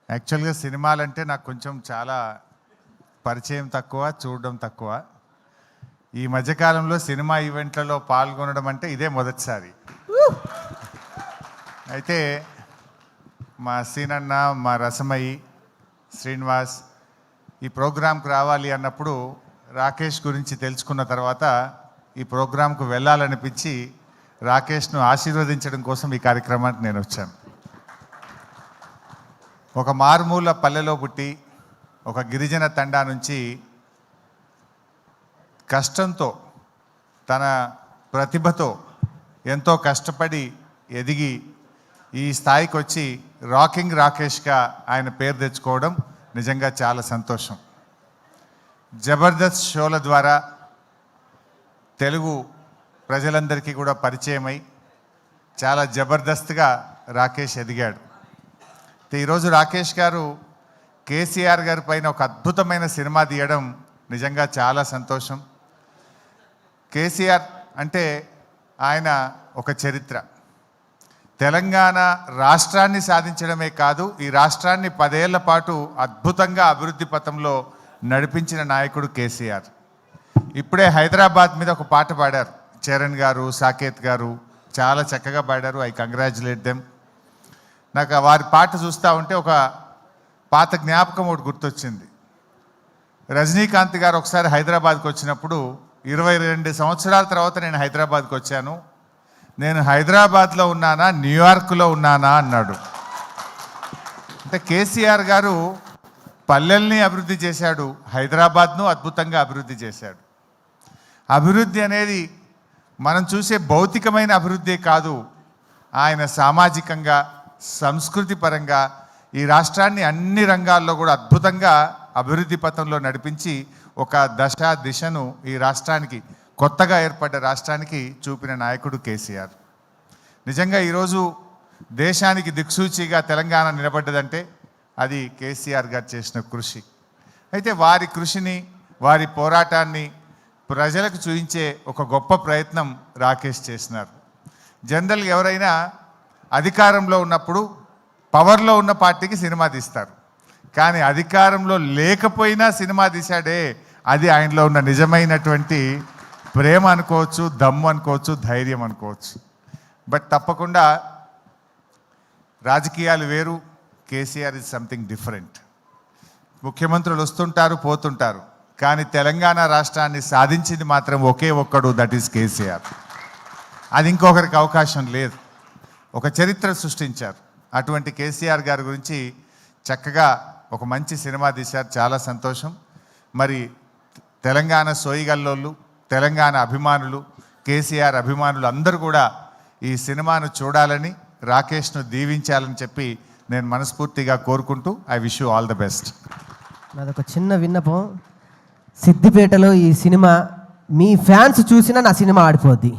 యాక్చువల్గా సినిమాలంటే నాకు కొంచెం చాలా పరిచయం తక్కువ, చూడడం తక్కువ. ఈ మధ్యకాలంలో సినిమా ఈవెంట్లలో పాల్గొనడం అంటే ఇదే మొదటిసారి. అయితే మా సీనన్న, మా రసమయి, శ్రీనివాస్ ఈ ప్రోగ్రాంకి రావాలి అన్నప్పుడు రాకేష్ గురించి తెలుసుకున్న తర్వాత ఈ ప్రోగ్రాంకు వెళ్ళాలనిపించి రాకేష్ను ఆశీర్వదించడం కోసం ఈ కార్యక్రమానికి నేను వచ్చాను. ఒక మారుమూల పల్లెలో పుట్టి ఒక గిరిజన తండా నుంచి కష్టంతో తన ప్రతిభతో ఎంతో కష్టపడి ఎదిగి ఈ స్థాయికి వచ్చి రాకింగ్ రాకేష్గా ఆయన పేరు తెచ్చుకోవడం నిజంగా చాలా సంతోషం. జబర్దస్త్ షోల ద్వారా తెలుగు ప్రజలందరికీ కూడా పరిచయమై చాలా జబర్దస్త్గా రాకేష్ ఎదిగాడు. ఈరోజు రాకేష్ గారు కేసీఆర్ గారి పైన ఒక అద్భుతమైన సినిమా తీయడం నిజంగా చాలా సంతోషం. కేసీఆర్ అంటే ఆయన ఒక చరిత్ర. తెలంగాణ రాష్ట్రాన్ని సాధించడమే కాదు, ఈ రాష్ట్రాన్ని 10 ఏళ్ల పాటు అద్భుతంగా అభివృద్ధి పథంలో నడిపించిన నాయకుడు కేసీఆర్. ఇప్పుడే హైదరాబాద్ మీద ఒక పాట పాడారు చరణ్ గారు, సాకేత్ గారు, చాలా చక్కగా పాడారు. I congratulate them. నాకు వారి పాట చూస్తూ ఉంటే ఒక పాత జ్ఞాపకం ఒకటి గుర్తొచ్చింది. రజనీకాంత్ గారు ఒకసారి హైదరాబాద్కి వచ్చినప్పుడు 22 సంవత్సరాల తర్వాత నేను హైదరాబాద్కి వచ్చాను, నేను హైదరాబాద్లో ఉన్నానా న్యూయార్క్లో ఉన్నానా అన్నాడు. అంటే కేసీఆర్ గారు పల్లెల్ని అభివృద్ధి చేశాడు, హైదరాబాద్ను అద్భుతంగా అభివృద్ధి చేశాడు. అభివృద్ధి అనేది మనం చూసే భౌతికమైన అభివృద్ధి కాదు, ఆయన సామాజికంగా, సంస్కృతి పరంగా ఈ రాష్ట్రాన్ని అన్ని రంగాల్లో కూడా అద్భుతంగా అభివృద్ధి పథంలో నడిపించి ఒక దిశను ఈ రాష్ట్రానికి, కొత్తగా ఏర్పడ్డ రాష్ట్రానికి చూపిన నాయకుడు కేసీఆర్. నిజంగా ఈరోజు దేశానికి దిక్సూచిగా తెలంగాణ నిలబడ్డదంటే అది కేసీఆర్ గారు చేసిన కృషి. అయితే వారి కృషిని, వారి పోరాటాన్ని ప్రజలకు చూపించే ఒక గొప్ప ప్రయత్నం రాకేష్ చేసినారు. జనరల్గా ఎవరైనా అధికారంలో ఉన్నప్పుడు పవర్లో ఉన్న పార్టీకి సినిమా తీస్తారు, కానీ అధికారంలో లేకపోయినా సినిమా తీశాడే, అది ఆయనలో ఉన్న నిజమైనటువంటి ప్రేమ అనుకోవచ్చు, దమ్ము అనుకోవచ్చు, ధైర్యం అనుకోవచ్చు. బట్ తప్పకుండా రాజకీయాలు వేరు, కేసీఆర్ ఇస్ సంథింగ్ డిఫరెంట్. ముఖ్యమంత్రులు వస్తుంటారు, పోతుంటారు, కానీ తెలంగాణ రాష్ట్రాన్ని సాధించింది మాత్రం ఒకే ఒక్కడు, దట్ ఈస్ కేసీఆర్. అది ఇంకొకరికి అవకాశం లేదు. ఒక చరిత్ర సృష్టించారు. అటువంటి కేసీఆర్ గారి గురించి చక్కగా ఒక మంచి సినిమా తీశారు, చాలా సంతోషం. మరి తెలంగాణ సోయిగల్లోళ్ళు, తెలంగాణ అభిమానులు, కేసీఆర్ అభిమానులు అందరూ కూడా ఈ సినిమాను చూడాలని, రాకేష్ను దీవించాలని చెప్పి నేను మనస్ఫూర్తిగా కోరుకుంటూ I wish you all the best. నాదొక చిన్న విన్నపం, సిద్దిపేటలో ఈ సినిమా మీ ఫ్యాన్స్ చూసినా నా సినిమా ఆడిపోద్ది.